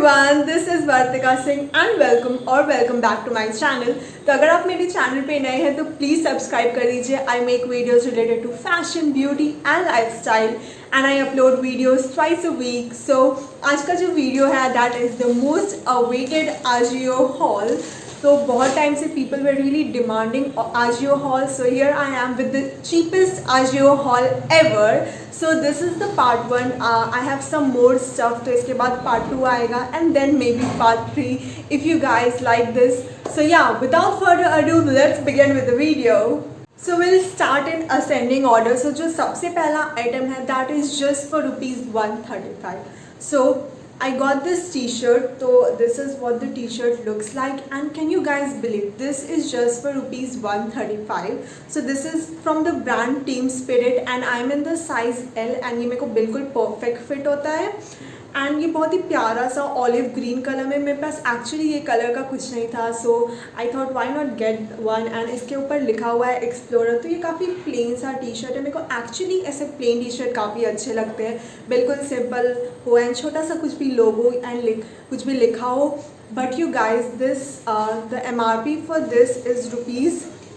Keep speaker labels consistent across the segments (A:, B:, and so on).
A: Everyone, this is Vartika Singh and welcome back to my channel. तो अगर आप मेरे चैनल पे नए हैं तो प्लीज़ सब्सक्राइब कर दीजिए। I make videos related to fashion, beauty and lifestyle and I upload videos twice a week. So आज का जो वीडियो है that is the most awaited AJIO haul. तो बहुत टाइम से people were really demanding AJIO haul, so here I am with the cheapest AJIO haul ever. So this is the part 1. I have some more stuff, तो इसके बाद part 2 आएगा and then may be part 3 if you guys like this. So yeah, without further ado let's begin with the video. So will start in ascending order. So जो सबसे पहला item है that is just for ₹135. So I got this t-shirt. So this is what the t-shirt looks like, and can you guys believe this is just for ₹135. So this is from the brand Team Spirit and I'm in the size L and ये मेरे को बिल्कुल perfect fit होता है. And ये बहुत ही प्यारा सा ऑलिव ग्रीन कलर में, मेरे पास एक्चुअली ये कलर का कुछ नहीं था, so I thought why not get one. And इसके ऊपर लिखा हुआ है एक्सप्लोरर. तो ये काफ़ी प्लेन सा टी शर्ट है. मेरे को एक्चुअली ऐसे प्लेन टी शर्ट काफ़ी अच्छे लगते हैं, बिल्कुल सिंपल हो एंड छोटा सा कुछ भी लोगो एंड कुछ भी लिखा हो. But you guys this the MRP for this is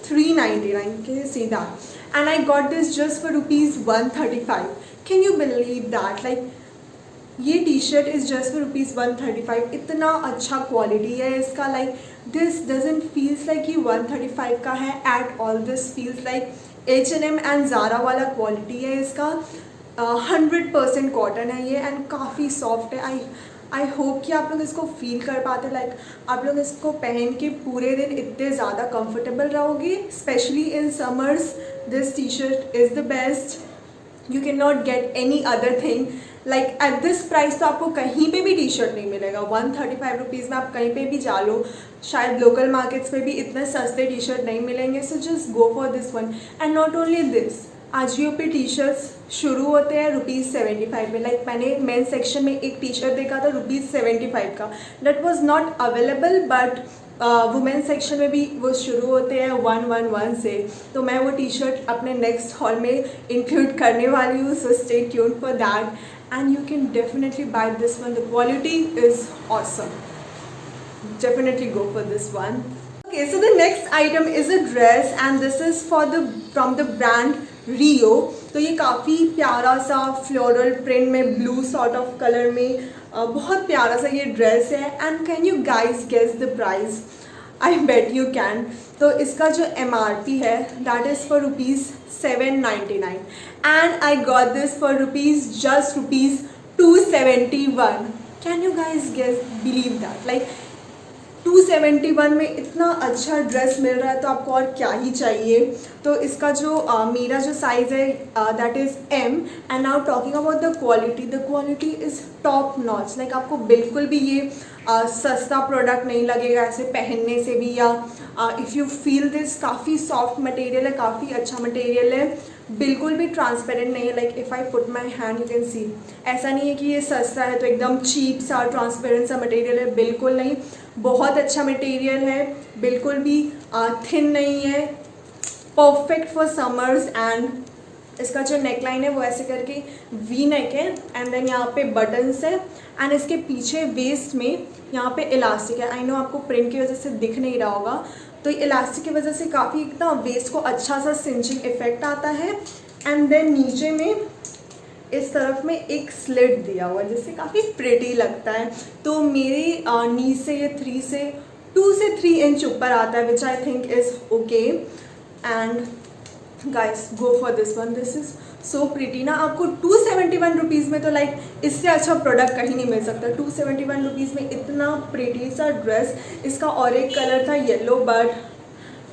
A: ₹399. Can you see that? And I got this just for ₹135. Can you believe that? Like ये T shirt is just for ₹135. इतना अच्छा quality है इसका. Like this doesn't feels like ये 135 का है at all. This feels like H&M and Zara वाला quality है इसका. 100% कॉटन है ये एंड काफ़ी सॉफ्ट है. आई होप कि आप लोग इसको फील कर पाते. लाइक आप लोग इसको पहन के पूरे दिन इतने ज़्यादा कंफर्टेबल रहोगे, specially in summers. This T shirt is the best. You can not get any other thing. Like at this price तो आपको कहीं पे भी टी शर्ट नहीं मिलेगा. ₹135 में आप कहीं पे भी जा लो, शायद लोकल मार्केट्स में भी इतने सस्ते टी शर्ट नहीं मिलेंगे. So just go for this one. And not only this, Ajio पे टी शर्ट्स शुरू होते हैं ₹75 में. लाइक मैंने मेन सेक्शन में एक टी शर्ट देखा था ₹75 का. That was not available, but women section में भी वो शुरू होते हैं 111 से. तो मैं वो टी शर्ट अपने नेक्स्ट हॉल में इंक्लूड करने वाली हूँ. So stay tuned for that and you can definitely buy this one. The quality is awesome. Definitely go for this one. Okay, so the next item is a dress and this is from the brand Rio. तो ये काफ़ी प्यारा सा floral print में blue sort of colour में बहुत प्यारा सा ये ड्रेस है. And can you guys guess the price? I bet you can. तो इसका जो MRP है that is for ₹799 and I got this for just ₹271. Can you guys believe that? Like 271 में इतना अच्छा ड्रेस मिल रहा है तो आपको और क्या ही चाहिए. तो इसका जो मेरा जो साइज़ है that is M. And now talking about the quality is top notch. Like आपको बिल्कुल भी ये सस्ता प्रोडक्ट नहीं लगेगा ऐसे पहनने से भी. या इफ़ यू फील दिस, काफ़ी सॉफ्ट मटेरियल है, काफ़ी अच्छा मटेरियल है, बिल्कुल भी ट्रांसपेरेंट नहीं है. Like if I put my hand you can see. ऐसा नहीं है कि ये सस्ता है तो एकदम चीप सा ट्रांसपेरेंट सा मटेरियल है, बिल्कुल नहीं. बहुत अच्छा मटेरियल है, बिल्कुल भी थिन नहीं है, परफेक्ट फॉर समर्स. एंड इसका जो नेकलाइन है वो ऐसे करके वी नेक है एंड देन यहाँ पे बटन्स है एंड इसके पीछे वेस्ट में यहाँ पे इलास्टिक है. आई नो आपको प्रिंट की वजह से दिख नहीं रहा होगा, तो इलास्टिक की वजह से काफ़ी इतना वेस्ट को अच्छा सा सिंचिंग इफेक्ट आता है. एंड देन नीचे में इस तरफ में एक स्लिट दिया हुआ है जिससे काफ़ी प्रिटी लगता है. तो मेरी नी से ये 2 से 3 इंच ऊपर आता है, which I think is okay. And guys go for this one. This is so pretty ना. आपको ₹271 में तो लाइक इससे अच्छा प्रोडक्ट कहीं नहीं मिल सकता. ₹271 में इतना प्रिटी सा ड्रेस. इसका और एक कलर था येलो, बट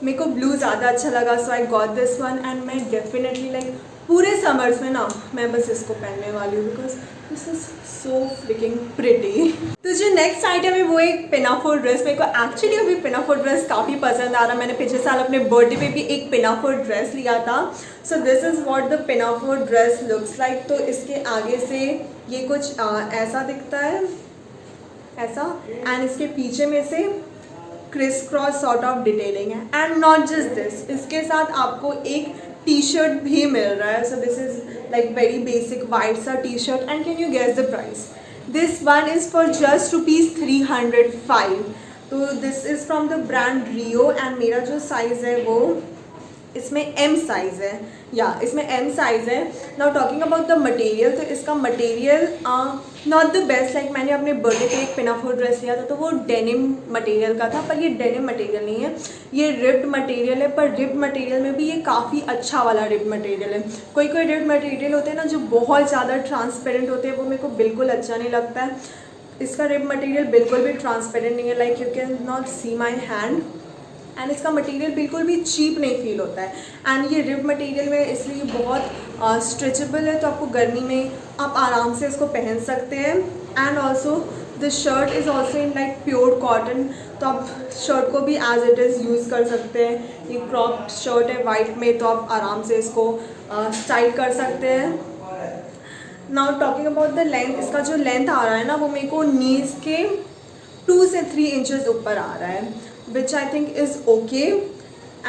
A: मेरे को ब्लू ज़्यादा अच्छा लगा, so I got this one. And मैं डेफिनेटली लाइक पूरे समर्स में ना मैं बस इसको पहनने वाली हूँ because this is so flicking pretty. तो जो नेक्स्ट आइटम है वो एक पिनाफोर ड्रेस. मेरे को एक्चुअली अभी पिनाफोर ड्रेस काफ़ी पसंद आ रहा. मैंने पिछले साल अपने बर्थडे पे भी एक पिनाफोर ड्रेस लिया था. So this is what the pinafore dress looks like. तो इसके आगे से ये कुछ ऐसा दिखता है, ऐसा. एंड इसके पीछे में से criss cross sort of detailing है. एंड नॉट जस्ट दिस, इसके साथ आपको एक टी शर्ट भी मिल रहा है. So this is like very basic white सा T shirt. And can you guess the price? This one is for just ₹305। तो this is from the brand Rio and मेरा जो साइज़ है वो इसमें एम साइज़ है, या इसमें एम साइज़ है। Now talking about the material, तो इसका material not the best. Like मैंने अपने बर्थडे पे एक पिनाफोर ड्रेस लिया था तो वो डेनिम मटेरियल का था, पर ये डेनिम मटेरियल नहीं है, ये रिप्ड मटेरियल है। पर रिप्ड मटेरियल में भी ये काफ़ी अच्छा वाला रिप्ड मटेरियल है। कोई कोई रिप्ड मटेरियल होते हैं ना जो बहुत ज़्यादा ट्रांसपेरेंट होते हैं, वो मेरे को बिल्कुल अच्छा नहीं लगता है। इसका रिप्ड मटेरियल बिल्कुल भी ट्रांसपेरेंट नहीं है, like you can not see my hand. And इसका मटेरियल बिल्कुल भी चीप नहीं फील होता है। एंड ये रिप मटेरियल में इसलिए बहुत स्ट्रेचेबल है, तो आपको गर्मी में आप आराम से इसको पहन सकते हैं। And also this shirt is also in like pure cotton, तो आप शर्ट को भी एज इट इज़ यूज़ कर सकते हैं। ये क्रॉप शर्ट है वाइट में, तो आप आराम से इसको स्टाइल कर सकते हैं। Now talking about the length, इसका जो लेंथ आ रहा है ना वो मेरे को नीज के 2 से 3 इंचज़ ऊपर आ रहा है, which I think is okay,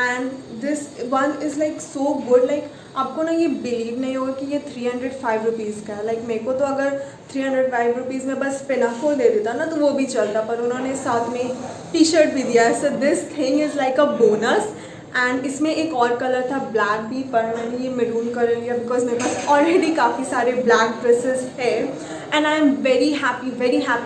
A: and this one is like so good। like आपको ना ये बिलीव नहीं होगा कि ये 305 रुपीज़ का है। लाइक मेरे को तो अगर 305 रुपीज़ में बस पिनाफोर दे देता ना तो वो भी चलता, पर उन्होंने साथ में टी शर्ट भी दिया है। So this thing is like a bonus. And इसमें एक और कलर था ब्लैक भी, पर मैंने ये मैरून कलर लिया बिकॉज मेरे पास ऑलरेडी काफ़ी सारे ब्लैक ड्रेसेस है। And I am very happy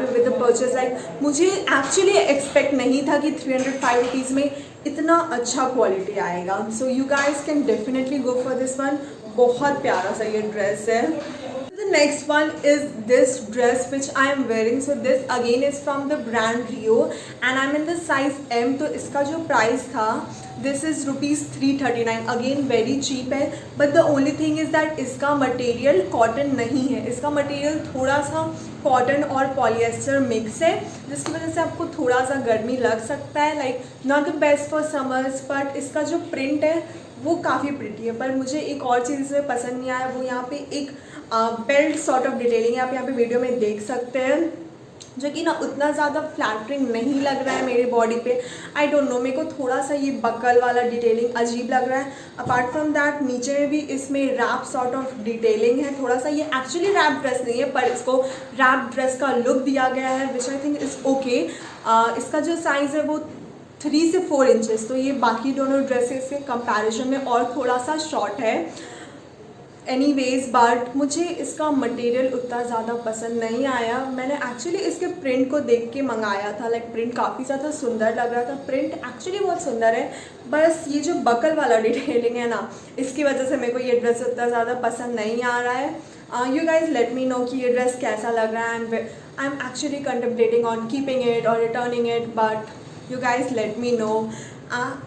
A: with the purchase. Like मुझे एक्चुअली एक्सपेक्ट नहीं था कि 305 रुपीज़ में इतना अच्छा क्वालिटी आएगा। So you guys can definitely go for this one. बहुत प्यारा सा ये ड्रेस है। The next one is this dress which I am wearing. So this again is from the brand Rio and I'm in the size M. तो इसका जो price था this is ₹339। Again very cheap है, but the only thing is that इसका material cotton नहीं है। इसका material थोड़ा सा कॉटन और पॉलिएस्टर मिक्स है, जिसकी वजह से आपको थोड़ा सा गर्मी लग सकता है। Like not the best for summers, but इसका जो प्रिंट है वो काफ़ी प्रिटी है। पर मुझे एक और चीज़ इसमें पसंद नहीं आया, वो यहाँ पे एक बेल्ट सॉर्ट ऑफ डिटेलिंग आप यहाँ पे वीडियो में देख सकते हैं, जो कि ना उतना ज़्यादा फ्लैटरिंग नहीं लग रहा है मेरी बॉडी पे। आई डोंट नो, मेरे को थोड़ा सा ये बकल वाला डिटेलिंग अजीब लग रहा है। अपार्ट फ्रॉम दैट नीचे में भी इसमें रैप सॉर्ट ऑफ डिटेलिंग है थोड़ा सा। ये एक्चुअली रैप ड्रेस नहीं है, पर इसको रैप ड्रेस का लुक दिया गया है, which I think is okay. इसका जो साइज़ है वो 3 से 4 इंचेस, तो ये बाकी दोनों ड्रेसेस के कंपैरिजन में और थोड़ा सा शॉर्ट है। एनीवेज, बट मुझे इसका मटेरियल उतना ज़्यादा पसंद नहीं आया। मैंने एक्चुअली इसके प्रिंट को देख के मंगाया था। लाइक प्रिंट काफ़ी ज़्यादा सुंदर लग रहा था, प्रिंट एक्चुअली बहुत सुंदर है, बस ये जो बकल वाला डिटेलिंग है ना, इसकी वजह से मेरे को ये ड्रेस उतना ज़्यादा पसंद नहीं आ रहा है। You guys let me know कि ये ड्रेस कैसा लग रहा है। And I am actually contemplating on keeping it और returning it, but you guys let me know.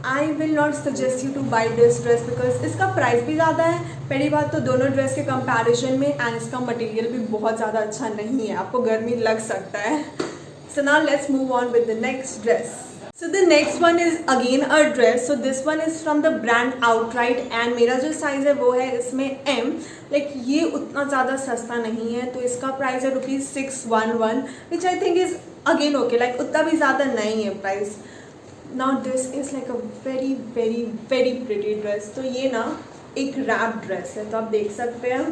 A: I will not suggest you to buy this dress because इसका price भी ज़्यादा है पहली बात तो दोनों ड्रेस के कंपैरिजन में, एंड इसका मटेरियल भी बहुत ज़्यादा अच्छा नहीं है, आपको गर्मी लग सकता है। So now let's move on with the next dress. So the next one is again a dress. So this one is from the brand Outright and मेरा जो साइज़ है वो है इसमें M। लाइक ये उतना ज़्यादा सस्ता नहीं है, तो इसका प्राइस है ₹611 which I think is again okay. Like उतना भी ज़्यादा नहीं है price. Now this is like a very very very pretty dress. तो ये ना एक रैप ड्रेस है, तो आप देख सकते हैं,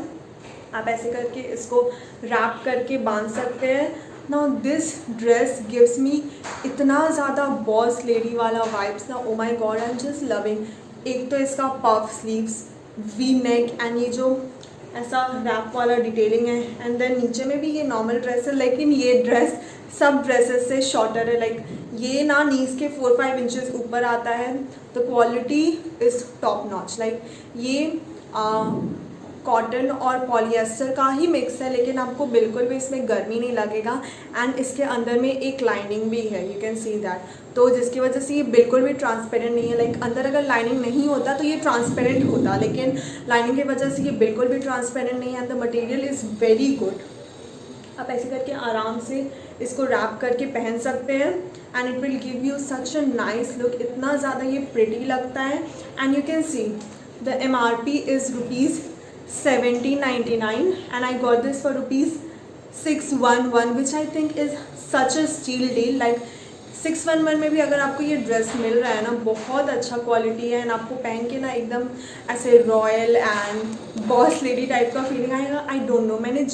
A: आप ऐसे करके इसको रैप करके बांध सकते हैं। Now this dress gives me इतना ज़्यादा बॉस लेडी वाला वाइब्स ना, oh my God I am just loving. एक तो इसका puff sleeves, V neck, and ये जो ऐसा रैप वाला डिटेलिंग है, एंड देन नीचे में भी ये नॉर्मल ड्रेस है, लेकिन ये ड्रेस सब ड्रेसेस से शॉर्टर है। लाइक ये ना नीज के 4-5 इंचेस ऊपर आता है। The quality is top notch. Like ये कॉटन और पॉलिएस्टर का ही मिक्स है, लेकिन आपको बिल्कुल भी इसमें गर्मी नहीं लगेगा। एंड इसके अंदर में एक लाइनिंग भी है, यू कैन सी दैट, तो जिसकी वजह से ये बिल्कुल भी ट्रांसपेरेंट नहीं है। लाइक अंदर अगर लाइनिंग नहीं होता तो ये ट्रांसपेरेंट होता, लेकिन लाइनिंग की वजह से ये बिल्कुल भी ट्रांसपेरेंट नहीं है। And the material is very good. आप ऐसे करके आराम से इसको रैप करके पहन सकते हैं, and it will give you such a nice look. इतना ज़्यादा ये प्रिटी लगता है। And you can see the MRP is ₹1799 and I got this for ₹611 which I think is such a steal deal। like 611 में भी अगर आपको ये ड्रेस मिल रहा है ना, बहुत अच्छा क्वालिटी है, एंड आपको पहन के ना एकदम ऐसे royal and boss lady type का फीलिंग आएगा। आई डोंट नो, मैंने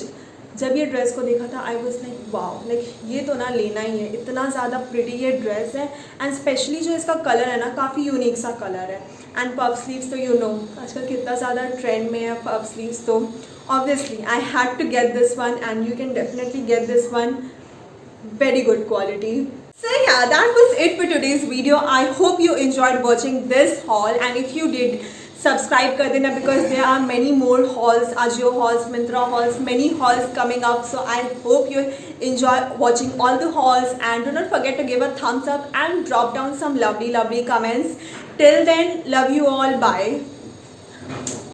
A: जब ये ड्रेस को देखा था I was like wow, like ये तो ना लेना ही है, इतना ज़्यादा प्रिटी ये ड्रेस है। एंड स्पेशली जो इसका कलर है ना, काफ़ी यूनिक सा कलर है। एंड पफ स्लीव्स तो यू नो आजकल कितना ज़्यादा ट्रेंड में है पफ स्लीव्स, तो obviously I had to get this one and you can definitely get this one, very good quality. So yeah, that was it for today's video. I hope you enjoyed watching this haul, and if you did, subscribe kar dena because there are many more hauls, Ajio hauls, Myntra hauls, many hauls coming up. So I hope you enjoy watching all the hauls, and do not forget to give a thumbs up and drop down some lovely comments. Till then, love you all, bye.